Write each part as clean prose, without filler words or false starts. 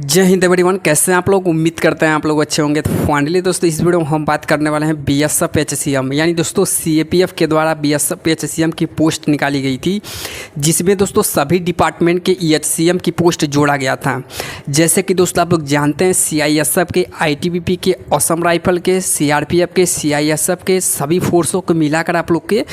जय हिंद एवरीवन, कैसे हैं आप लोग। उम्मीद करते हैं आप लोग अच्छे होंगे। तो फाइनली दोस्तों इस वीडियो में हम बात करने वाले हैं बीएसएफ एचसीएम यानी दोस्तों सीएपीएफ के द्वारा बीएसएफ एचसीएम की पोस्ट निकाली गई थी, जिसमें दोस्तों सभी डिपार्टमेंट के ईएचसीएम की पोस्ट जोड़ा गया था। जैसे कि दोस्तों आप लोग जानते हैं सीआईएसएफ के, आईटीबीपी के, असम राइफल के, सीआरपीएफ के, सीआईएसएफ के सभी फोर्सों को मिलाकर आप लोग के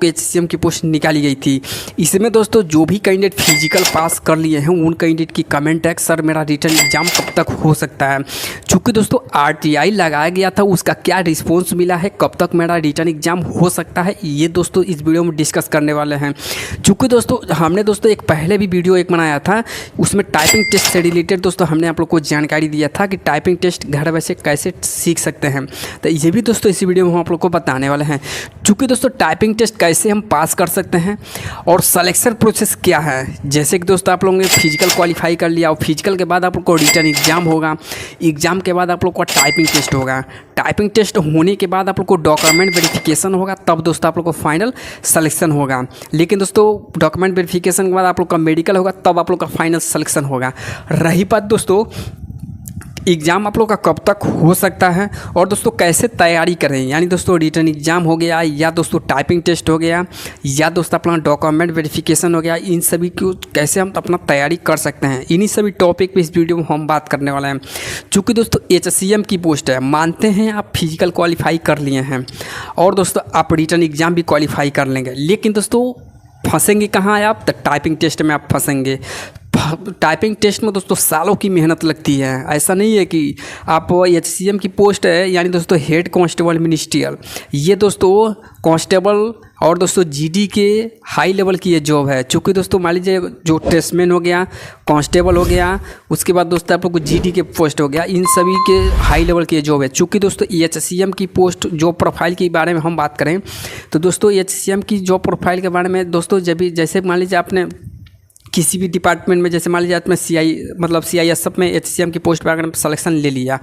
एचसीएम की पोस्ट निकाली गई थी। इसमें दोस्तों जो भी कैंडिडेट फिजिकल पास कर लिए हैं उन कैंडिडेट की कमेंट है सर मेरा रिटर्न एग्जाम कब तक हो सकता है। चूँकि दोस्तों आरटीआई लगाया गया था, उसका क्या रिस्पॉन्स मिला है, कब तक मेरा रिटर्न एग्जाम हो सकता है, ये दोस्तों इस वीडियो में डिस्कस करने वाले हैं। चूँकि दोस्तों हमने दोस्तों एक पहले भी वीडियो बनाया था, उसमें टाइपिंग टेस्ट से रिलेटेड दोस्तों हमने आप लोग को जानकारी दिया था कि टाइपिंग टेस्ट घर वैसे कैसे सीख सकते हैं। तो ये भी दोस्तों इसी वीडियो में हम आप लोग को बताने वाले हैं। चूँकि दोस्तों टाइपिंग टेस्ट कैसे हम पास कर सकते हैं और सिलेक्शन प्रोसेस क्या है। जैसे कि दोस्तों आप लोगों ने फिजिकल क्वालिफाई कर लिया और फिजिकल के बाद आप लोग को रिटर्न एग्जाम होगा, एग्जाम के बाद आप लोग का टाइपिंग टेस्ट होगा, टाइपिंग टेस्ट होने के बाद आप लोग को डॉक्यूमेंट वेरिफिकेशन होगा, तब दोस्तों आप लोग को फाइनल सिलेक्शन होगा। लेकिन दोस्तों डॉक्यूमेंट वेरिफिकेशन के बाद आप लोग का मेडिकल होगा, तब आप लोग का फाइनल सिलेक्शन होगा। रही बात दोस्तों एग्ज़ाम आप लोग का कब तक हो सकता है और दोस्तों कैसे तैयारी करें, यानी दोस्तों रिटर्न एग्जाम हो गया या दोस्तों टाइपिंग टेस्ट हो गया या दोस्तों अपना डॉक्यूमेंट वेरिफिकेशन हो गया, इन सभी को कैसे हम अपना तैयारी कर सकते हैं, इन्हीं सभी टॉपिक पे इस वीडियो में हम बात करने वाले हैं। चूँकि दोस्तों एचसीएम की पोस्ट है, मानते हैं आप फिजिकल क्वालिफाई कर लिए हैं और दोस्तों आप रिटर्न एग्ज़ाम भी क्वालिफाई कर लेंगे, लेकिन दोस्तों फंसेंगे कहाँ आप, तो टाइपिंग टेस्ट में आप फंसेंगे। टाइपिंग टेस्ट में दोस्तों सालों की मेहनत लगती है। ऐसा नहीं है कि आप एचसीएम की पोस्ट है यानी दोस्तों हेड कांस्टेबल मिनिस्ट्रियल, ये दोस्तों कांस्टेबल और दोस्तों जीडी के हाई लेवल की ये जॉब है। चूँकि दोस्तों मान लीजिए जो टेस्टमैन हो गया, कांस्टेबल हो गया, उसके बाद दोस्तों आप लोग को जीडी के पोस्ट हो गया, इन सभी के हाई लेवल की ये जॉब है। चूँकि दोस्तों एचसीएम की पोस्ट जॉब प्रोफाइल के बारे में हम बात करें तो दोस्तों एचसीएम की जॉब प्रोफाइल के बारे में दोस्तों जैसे मान लीजिए आपने किसी भी डिपार्टमेंट में, जैसे मान लीजिए आपने सीआईएसएफ में एचसीएम की पोस्ट पर अगर सिलेक्शन ले लिया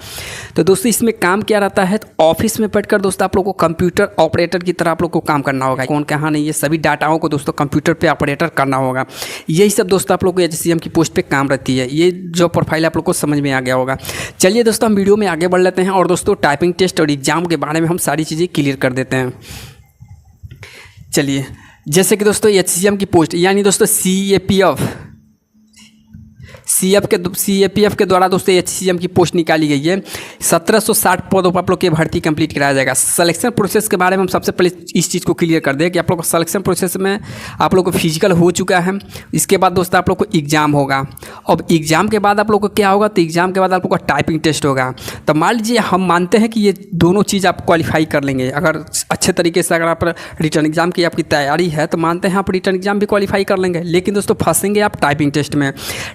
तो दोस्तों इसमें काम क्या रहता है, तो ऑफिस में बैठकर दोस्तों आप लोग को कंप्यूटर ऑपरेटर की तरह आप लोग को काम करना होगा। कौन कहाँ नहीं, ये सभी डाटाओं को दोस्तों कंप्यूटर पे ऑपरेटर करना होगा। यही सब दोस्तों आप लोग को एचसीएम की पोस्ट पे काम रहती है। ये जो प्रोफाइल आप लोग को समझ में आ गया होगा। चलिए दोस्तों हम वीडियो में आगे बढ़ लेते हैं और दोस्तों टाइपिंग टेस्ट और एग्जाम के बारे में हम सारी चीज़ें क्लियर कर देते हैं। चलिए, जैसे कि दोस्तों एचसीएम की पोस्ट यानी दोस्तों सीएपीएफ के द्वारा दोस्तों एचसीएम की पोस्ट निकाली गई है। 1760 पदों पर आप लोग की भर्ती कंप्लीट कराया जाएगा। सिलेक्शन प्रोसेस के बारे में हम सबसे पहले इस चीज़ को क्लियर कर दें कि आप लोग को सिलेक्शन प्रोसेस में आप लोग को फिजिकल हो चुका है, इसके बाद दोस्तों आप लोग को एग्जाम होगा। अब एग्जाम के बाद आप लोग को क्या होगा, तो एग्जाम के बाद आप लोग का टाइपिंग टेस्ट होगा। तो मान लीजिए हम मानते हैं कि ये दोनों चीज़ आप क्वालिफाई कर लेंगे, अगर अच्छे तरीके से अगर आप रिटर्न एग्जाम की आपकी तैयारी है तो मानते हैं आप रिटर्न एग्जाम भी क्वालिफाई कर लेंगे। लेकिन दोस्तों फंसेंगे आप टाइपिंग टेस्ट में।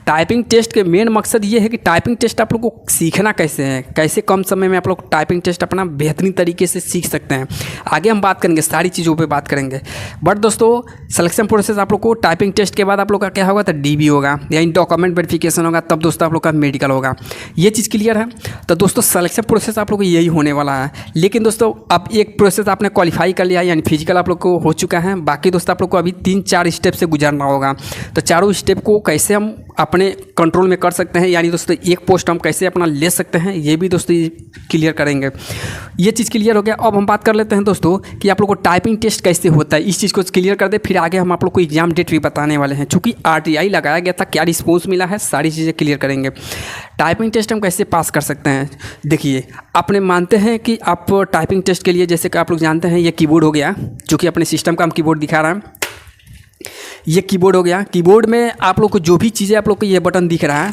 टाइपिंग टेस्ट के मेन मकसद ये है कि टाइपिंग टेस्ट आप लोग को सीखना कैसे है, कैसे कम समय में आप लोग टाइपिंग टेस्ट अपना बेहतरीन तरीके से सीख सकते हैं। आगे हम बात करेंगे, सारी चीज़ों पे बात करेंगे। बट दोस्तों सिलेक्शन प्रोसेस आप लोग को टाइपिंग टेस्ट के बाद आप लोग का क्या होगा, तो डीबी होगा यानी डॉक्यूमेंट वेरिफिकेशन होगा, तब दोस्तों आप लोग का मेडिकल होगा। ये चीज़ क्लियर है। तो दोस्तों सिलेक्शन प्रोसेस आप लोग को यही होने वाला है। लेकिन दोस्तों अब एक प्रोसेस आपने क्वालिफाई कर लिया यानी फिजिकल आप लोग को हो चुका है, बाकी दोस्तों आप लोग को अभी 3-4 स्टेप से गुजरना होगा। तो चारों स्टेप को कैसे हम अपने कंट्रोल में कर सकते हैं, यानी दोस्तों एक पोस्ट हम कैसे अपना ले सकते हैं, ये भी दोस्तों क्लियर करेंगे। ये चीज़ क्लियर हो गया। अब हम बात कर लेते हैं दोस्तों कि आप लोग को टाइपिंग टेस्ट कैसे होता है, इस चीज़ को क्लियर कर दे, फिर आगे हम आप लोग को एग्जाम डेट भी बताने वाले हैं। चूँकि आरटीआई लगाया गया था, क्या रिस्पॉन्स मिला है, सारी चीज़ें क्लियर करेंगे। टाइपिंग टेस्ट हम कैसे पास कर सकते हैं, देखिए अपने मानते हैं कि आप टाइपिंग टेस्ट के लिए, जैसे कि आप लोग जानते हैं ये कीबोर्ड हो गया, जो कि अपने सिस्टम का हम कीबोर्ड दिखा रहा है, ये कीबोर्ड हो गया। कीबोर्ड में आप लोग को जो भी चीज़ें आप लोग को ये बटन दिख रहा है,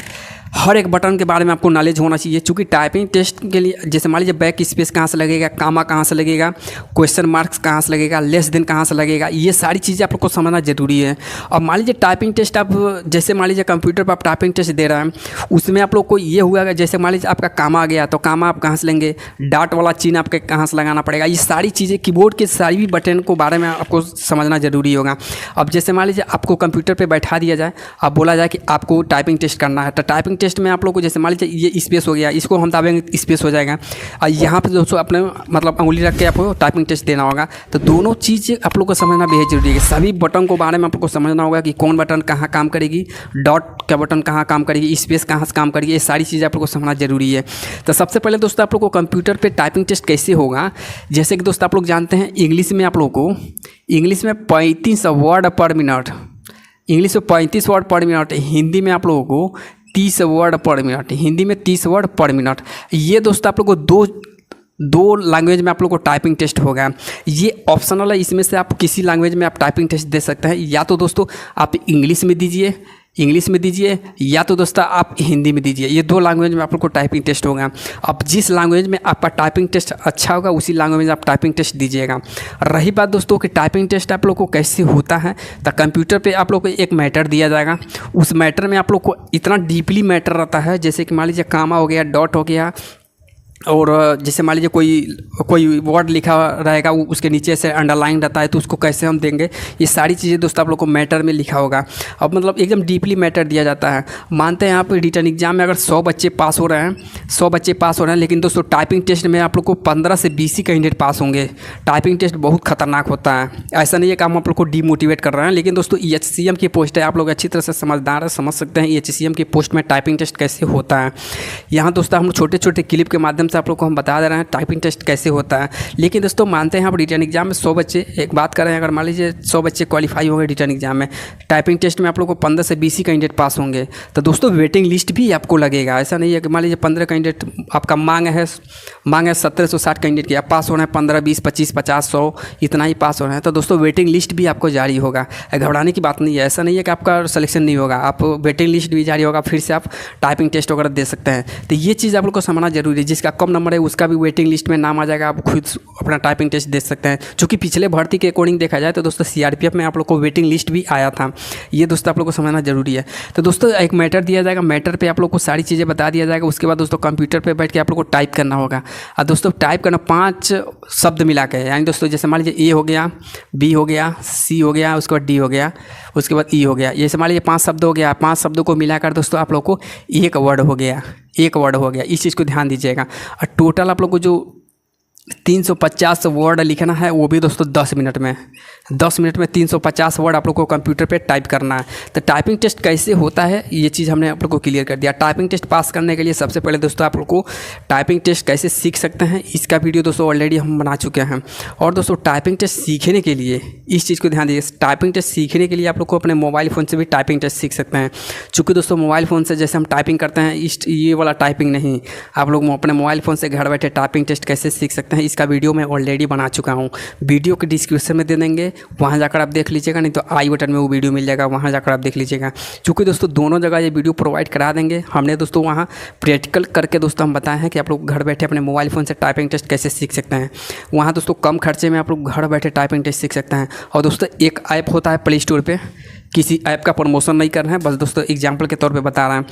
हर एक बटन के बारे में आपको नॉलेज होना चाहिए। चूँकि टाइपिंग टेस्ट के लिए जैसे मान लीजिए बैक स्पेस कहाँ से लगेगा, कामा कहाँ से लगेगा, क्वेश्चन मार्क्स कहाँ से लगेगा, लेस देन कहाँ से लगेगा, ये सारी चीज़ें आप लोग को समझना जरूरी है। और मान लीजिए टाइपिंग टेस्ट आप जैसे मान लीजिए कंप्यूटर पर आप टाइपिंग टेस्ट दे रहे हैं, उसमें आप लोग को ये हुआ जैसे मान लीजिए आपका कामा आ गया तो कामा आप कहाँ से लेंगे, डाट वाला चिन्ह आपके कहाँ से लगाना पड़ेगा, ये सारी चीज़ें कीबोर्ड के सारी भी बटन को बारे में आपको समझना जरूरी होगा। अब जैसे मान लीजिए आपको कंप्यूटर पर बैठा दिया जाए, अब बोला जाए कि आपको टाइपिंग टेस्ट करना है, तो टाइपिंग टेस्ट टेस्ट में आप लोग को जैसे मान लीजिए ये स्पेस हो गया, इसको हम दाबेंगे स्पेस हो जाएगा, और यहाँ पे दोस्तों अपने मतलब अंगुली रख के आपको टाइपिंग टेस्ट देना होगा। तो दोनों चीज़ आप लोग को समझना बेहद जरूरी है। सभी बटन को बारे में आप लोग को समझना होगा कि कौन बटन कहाँ काम करेगी, डॉट का बटन कहाँ काम करेगी, स्पेस कहाँ से काम करेगी, ये सारी चीज़ें आप लोग को समझना जरूरी है। तो सबसे पहले दोस्तों आप लोग को कंप्यूटर पे टाइपिंग टेस्ट कैसे होगा, जैसे कि दोस्तों आप लोग जानते हैं इंग्लिश में आप लोग को 35 वर्ड पर मिनट, इंग्लिश में 35 वर्ड पर मिनट, हिंदी में आप लोगों को 30 वर्ड पर मिनट, हिंदी में 30 वर्ड पर मिनट। ये दोस्तों आप लोग को दो लैंग्वेज में आप लोग को टाइपिंग टेस्ट होगा। ये ऑप्शनल है, इसमें से आप किसी लैंग्वेज में आप टाइपिंग टेस्ट दे सकते हैं। या तो दोस्तों आप इंग्लिश में दीजिए या तो दोस्तों आप हिंदी में दीजिए। ये दो लैंग्वेज में आप लोग को टाइपिंग टेस्ट होगा। अब जिस लैंग्वेज में आपका टाइपिंग टेस्ट अच्छा होगा उसी लैंग्वेज में आप टाइपिंग टेस्ट दीजिएगा। रही बात दोस्तों कि टाइपिंग टेस्ट आप लोग को कैसे होता है, तो कंप्यूटर पे आप लोग को एक मैटर दिया जाएगा। उस मैटर में आप लोग को इतना डीपली मैटर रहता है, जैसे कि मान लीजिए कामा हो गया, डॉट हो गया, और जैसे मान लीजिए कोई वर्ड लिखा रहेगा उसके नीचे से अंडरलाइन रहता है, तो उसको कैसे हम देंगे, ये सारी चीज़ें दोस्तों आप लोग को मैटर में लिखा होगा। अब मतलब एकदम डीपली मैटर दिया जाता है। मानते हैं आप रिटर्न एग्जाम में अगर 100 बच्चे पास हो रहे हैं, लेकिन दोस्तों टाइपिंग टेस्ट में आप लोग को 15 से 20 ही कैंडिडेट पास होंगे। टाइपिंग टेस्ट बहुत खतरनाक होता है। ऐसा नहीं है कि हम आप लोग को डीमोटिवेट कर रहे हैं, लेकिन दोस्तों HCM की पोस्ट है, आप लोग अच्छी तरह से समझदार है, समझ सकते हैं HCM की पोस्ट में टाइपिंग टेस्ट कैसे होता है। यहाँ दोस्तों हम छोटे छोटे क्लिप के माध्यम आप लोग को हम बता दे रहे हैं टाइपिंग टेस्ट कैसे होता है। लेकिन दोस्तों मानते हैं आप रिटर्न एग्जाम में 100 बच्चे, एक बात करें अगर मान लीजिए 100 बच्चे क्वालिफाई होंगे रिटर्न एग्जाम में, टाइपिंग टेस्ट में आप लोग को 15 से 20 ही कैंडिडेट पास होंगे, तो दोस्तों वेटिंग लिस्ट भी आपको लगेगा। ऐसा नहीं है कि मान लीजिए 15 कैंडिडेट आपका मांग है 1760 कैंडिडेट की, आप पास हो रहे हैं 15, 20, 25, 50, 100 इतना ही पास हो रहे हैं, तो दोस्तों वेटिंग लिस्ट भी आपको जारी होगा। घबराने की बात नहीं है। ऐसा नहीं है कि आपका सिलेक्शन नहीं होगा, आप वेटिंग लिस्ट भी जारी होगा, फिर से आप टाइपिंग टेस्ट वगैरह दे सकते हैं। तो ये चीज़ आप लोग को समझना जरूरी है। जिसका कम नंबर है उसका भी वेटिंग लिस्ट में नाम आ जाएगा, आप खुद अपना टाइपिंग टेस्ट दे सकते हैं। चूँकि पिछले भर्ती के अकॉर्डिंग देखा जाए तो दोस्तों CRPF में आप लोग को वेटिंग लिस्ट भी आया था। ये दोस्तों आप लोग को समझना जरूरी है। तो दोस्तों एक मैटर दिया जाएगा, मैटर पे आप लोग को सारी चीज़ें बता दिया जाएगा। उसके बाद दोस्तों कंप्यूटर पे बैठ के आप लोग को टाइप करना होगा। और दोस्तों टाइप करना 5 शब्द मिला के, यानी दोस्तों जैसे मान लीजिए A हो गया, B हो गया, C हो गया, उसके बाद D हो गया, उसके बाद E हो गया। जैसे मान लीजिए 5 शब्द हो गया, 5 शब्दों को मिलाकर दोस्तों आप लोग को एक वर्ड हो गया, इस चीज़ को ध्यान दीजिएगा। और टोटल आप लोग को जो 350 वर्ड लिखना है वो भी दोस्तों 10 मिनट में 350 वर्ड आप लोग को कंप्यूटर पे टाइप करना है। तो टाइपिंग टेस्ट कैसे होता है ये चीज़ हमने आप लोग को क्लियर कर दिया। टाइपिंग टेस्ट पास करने के लिए सबसे पहले दोस्तों आप लोग को टाइपिंग टेस्ट कैसे सीख सकते हैं इसका वीडियो दोस्तों ऑलरेडी हम बना चुके हैं। और दोस्तों टाइपिंग टेस्ट सीखने के लिए इस चीज़ को ध्यान दीजिए, टाइपिंग टेस्ट सीखने के लिए आप लोग को अपने मोबाइल फ़ोन से भी टाइपिंग टेस्ट सीख सकते हैं। चूँकि दोस्तों मोबाइल फ़ोन से जैसे हम टाइपिंग करते हैं ये वाला टाइपिंग नहीं, आप लोग अपने मोबाइल फ़ोन से घर बैठे टाइपिंग टेस्ट कैसे सीख सकते हैं इसका वीडियो मैं ऑलरेडी बना चुका हूँ। वीडियो के डिस्क्रिप्शन में दे देंगे, वहाँ जाकर आप देख लीजिएगा, नहीं तो आई बटन में वो वीडियो मिल जाएगा, वहाँ जाकर आप देख लीजिएगा। क्योंकि दोस्तों दोनों जगह ये वीडियो प्रोवाइड करा देंगे हमने दोस्तों, वहाँ प्रैक्टिकल करके दोस्तों हम बताए हैं कि आप लोग घर बैठे अपने मोबाइल फ़ोन से टाइपिंग टेस्ट कैसे सीख सकते हैं। वहाँ दोस्तों कम खर्चे में आप लोग घर बैठे टाइपिंग टेस्ट सीख सकते हैं। और दोस्तों एक ऐप होता है प्ले स्टोर पर, किसी ऐप का प्रमोशन नहीं कर रहे हैं, बस दोस्तों एग्जाम्पल के तौर पे बता रहे हैं।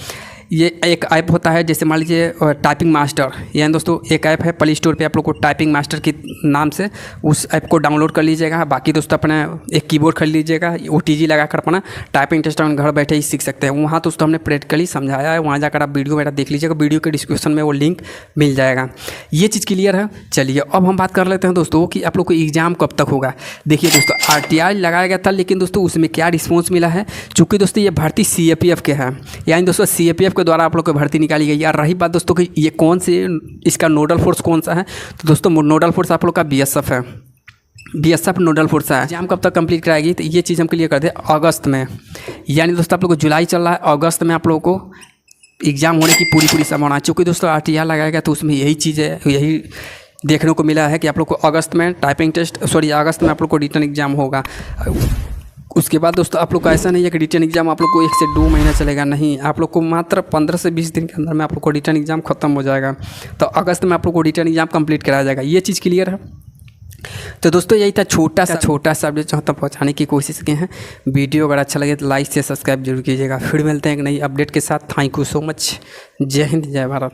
ये एक ऐप होता है जैसे मान लीजिए टाइपिंग मास्टर, यानी दोस्तों एक ऐप है प्ले स्टोर पे, आप लोग को टाइपिंग मास्टर के नाम से उस ऐप को डाउनलोड कर लीजिएगा। बाकी दोस्तों अपना एक कीबोर्ड खरीद लीजिएगा, OTG लगाकर अपना टाइपिंग टेस्ट घर बैठे ही सीख सकते हैं। वहाँ दोस्तों हमने प्रैक्टिकली समझाया है, वहाँ जाकर आप वीडियो मेरा देख लीजिएगा, वीडियो के डिस्क्रिप्शन में वो लिंक मिल जाएगा। ये चीज़ क्लियर है। चलिए अब हम बात कर लेते हैं दोस्तों कि आप लोग को एग्ज़ाम कब तक होगा। देखिए दोस्तों RTI लगाया गया था, लेकिन दोस्तों उसमें क्या रिस्पॉन्स मिला है, चूँकि दोस्तों ये भर्ती CAPF के है, यानी दोस्तों CAPF के द्वारा आप लोग को भर्ती निकाली गई। यार रही बात दोस्तों कि ये कौन से इसका नोडल फोर्स कौन सा है, तो दोस्तों नोडल फोर्स आप लोग का BSF है, BSF नोडल फोर्स है। एग्जाम कब तक कंप्लीट कराएगी, तो ये चीज़ हम क्लियर कर दें अगस्त में, यानी दोस्तों आप लोग को जुलाई चल रहा है, अगस्त में आप लोगों को एग्ज़ाम होने की पूरी संभावना है। चूँकि दोस्तों RTI लगाएगा तो उसमें यही चीज़ है, यही देखने को मिला है कि आप लोग को अगस्त में अगस्त में आप लोग को रिटर्न एग्ज़ाम होगा। उसके बाद दोस्तों आप लोग का ऐसा नहीं है कि रिटर्न एग्ज़ाम आप लोग को 1 से 2 महीना चलेगा, नहीं, आप लोग को मात्र 15 से 20 दिन के अंदर में आप लोग को रिटर्न एग्ज़ाम खत्म हो जाएगा। तो अगस्त में आप लोग को रिटर्न एग्ज़ाम कंप्लीट कराया जाएगा। ये चीज़ क्लियर है। तो दोस्तों यही था छोटा सा अपडेट जो तक पहुँचाने की कोशिश किए हैं। वीडियो अगर अच्छा लगे तो लाइक से सब्सक्राइब जरूर कीजिएगा। फिर मिलते हैं एक नई अपडेट के साथ। Thank you so much. जय हिंद, जय भारत।